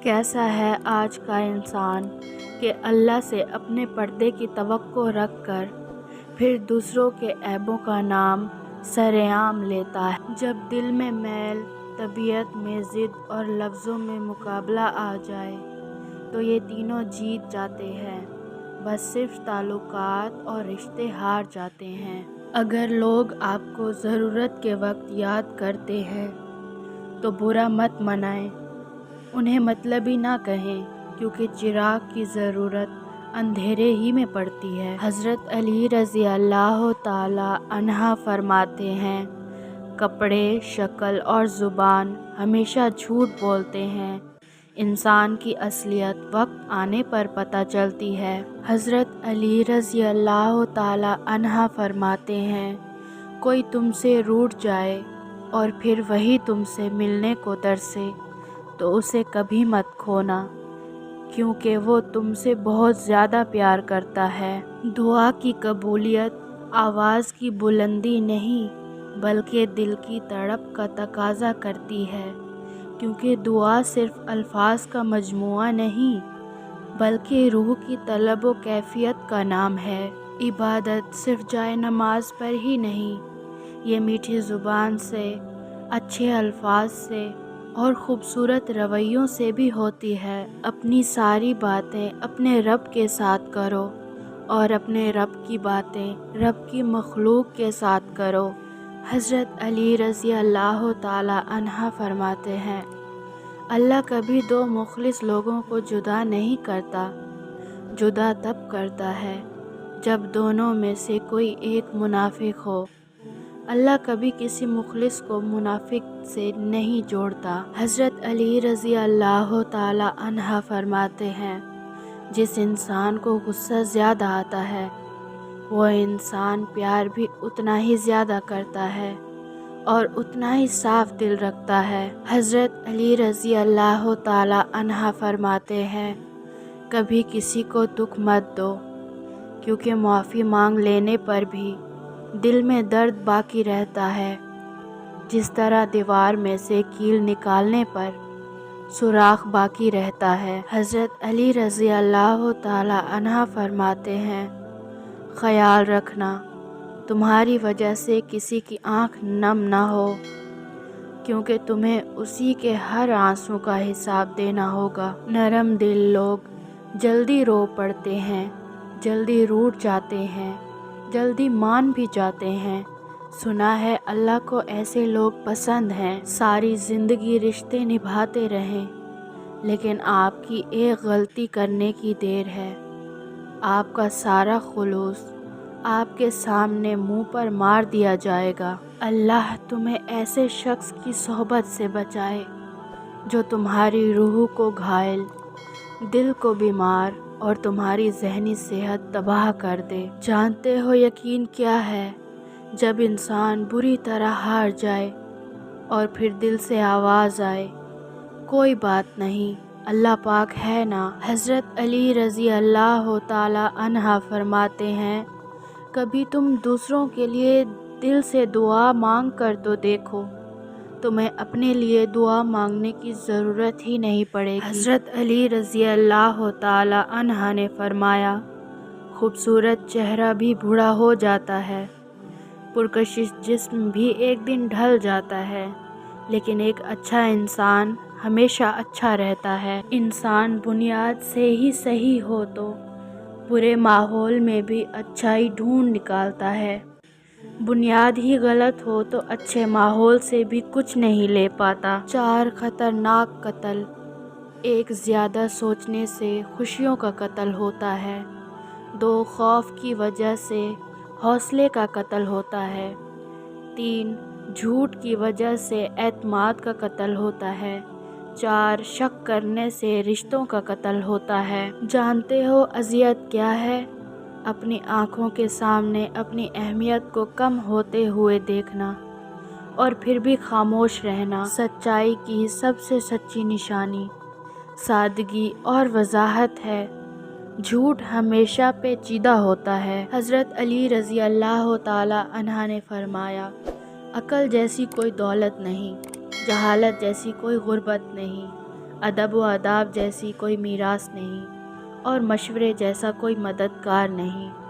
کیسا ہے آج کا انسان کہ اللہ سے اپنے پردے کی توقع رکھ کر پھر دوسروں کے عیبوں کا نام سرعام لیتا ہے۔ جب دل میں میل، طبیعت میں ضد اور لفظوں میں مقابلہ آ جائے تو یہ تینوں جیت جاتے ہیں، بس صرف تعلقات اور رشتے ہار جاتے ہیں۔ اگر لوگ آپ کو ضرورت کے وقت یاد کرتے ہیں تو برا مت منائیں، انہیں مطلبی نہ کہیں، کیونکہ چراغ کی ضرورت اندھیرے ہی میں پڑتی ہے۔ حضرت علی رضی اللہ تعالی عنہ فرماتے ہیں، کپڑے، شکل اور زبان ہمیشہ جھوٹ بولتے ہیں، انسان کی اصلیت وقت آنے پر پتہ چلتی ہے۔ حضرت علی رضی اللہ تعالی عنہ فرماتے ہیں، کوئی تم سے روٹھ جائے اور پھر وہی تم سے ملنے کو ترسے تو اسے کبھی مت کھونا، کیونکہ وہ تم سے بہت زیادہ پیار کرتا ہے۔ دعا کی قبولیت آواز کی بلندی نہیں بلکہ دل کی تڑپ کا تقاضا کرتی ہے، کیونکہ دعا صرف الفاظ کا مجموعہ نہیں بلکہ روح کی طلب و کیفیت کا نام ہے۔ عبادت صرف جائے نماز پر ہی نہیں، یہ میٹھی زبان سے، اچھے الفاظ سے اور خوبصورت رویوں سے بھی ہوتی ہے۔ اپنی ساری باتیں اپنے رب کے ساتھ کرو اور اپنے رب کی باتیں رب کی مخلوق کے ساتھ کرو۔ حضرت علی رضی اللہ تعالی عنہ فرماتے ہیں، اللہ کبھی دو مخلص لوگوں کو جدا نہیں کرتا، جدا تب کرتا ہے جب دونوں میں سے کوئی ایک منافق ہو۔ اللہ کبھی کسی مخلص کو منافق سے نہیں جوڑتا۔ حضرت علی رضی اللہ تعالی عنہ فرماتے ہیں، جس انسان کو غصہ زیادہ آتا ہے وہ انسان پیار بھی اتنا ہی زیادہ کرتا ہے اور اتنا ہی صاف دل رکھتا ہے۔ حضرت علی رضی اللہ تعالی عنہ فرماتے ہیں، کبھی کسی کو دکھ مت دو، کیونکہ معافی مانگ لینے پر بھی دل میں درد باقی رہتا ہے، جس طرح دیوار میں سے کیل نکالنے پر سوراخ باقی رہتا ہے۔ حضرت علی رضی اللہ تعالی عنہ فرماتے ہیں، خیال رکھنا تمہاری وجہ سے کسی کی آنکھ نم نہ ہو، کیونکہ تمہیں اسی کے ہر آنسو کا حساب دینا ہوگا۔ نرم دل لوگ جلدی رو پڑتے ہیں، جلدی روٹھ جاتے ہیں، جلدی مان بھی جاتے ہیں۔ سنا ہے اللہ کو ایسے لوگ پسند ہیں، ساری زندگی رشتے نبھاتے رہیں، لیکن آپ کی ایک غلطی کرنے کی دیر ہے، آپ کا سارا خلوص آپ کے سامنے منہ پر مار دیا جائے گا۔ اللہ تمہیں ایسے شخص کی صحبت سے بچائے جو تمہاری روح کو گھائل، دل کو بیمار اور تمہاری ذہنی صحت تباہ کر دے۔ جانتے ہو یقین کیا ہے؟ جب انسان بری طرح ہار جائے اور پھر دل سے آواز آئے، کوئی بات نہیں، اللہ پاک ہے نا۔ حضرت علی رضی اللہ تعالی عنہ فرماتے ہیں، کبھی تم دوسروں کے لیے دل سے دعا مانگ کر تو دیکھو، تمہیں اپنے لیے دعا مانگنے کی ضرورت ہی نہیں پڑے گی۔ حضرت علی رضی اللہ تعالی عنہ نے فرمایا، خوبصورت چہرہ بھی بوڑھا ہو جاتا ہے، پرکشش جسم بھی ایک دن ڈھل جاتا ہے، لیکن ایک اچھا انسان ہمیشہ اچھا رہتا ہے۔ انسان بنیاد سے ہی صحیح ہو تو برے ماحول میں بھی اچھائی ڈھونڈ نکالتا ہے، بنیاد ہی غلط ہو تو اچھے ماحول سے بھی کچھ نہیں لے پاتا۔ 4 خطرناک قتل، ایک زیادہ سوچنے سے خوشیوں کا قتل ہوتا ہے، 2 خوف کی وجہ سے حوصلے کا قتل ہوتا ہے، 3 جھوٹ کی وجہ سے اعتماد کا قتل ہوتا ہے، 4 شک کرنے سے رشتوں کا قتل ہوتا ہے۔ جانتے ہو اذیت کیا ہے؟ اپنی آنکھوں کے سامنے اپنی اہمیت کو کم ہوتے ہوئے دیکھنا اور پھر بھی خاموش رہنا۔ سچائی کی سب سے سچی نشانی سادگی اور وضاحت ہے، جھوٹ ہمیشہ پیچیدہ ہوتا ہے۔ حضرت علی رضی اللہ تعالی عنہ نے فرمایا، عقل جیسی کوئی دولت نہیں، جہالت جیسی کوئی غربت نہیں، ادب و آداب جیسی کوئی میراث نہیں اور مشورے جیسا کوئی مددگار نہیں۔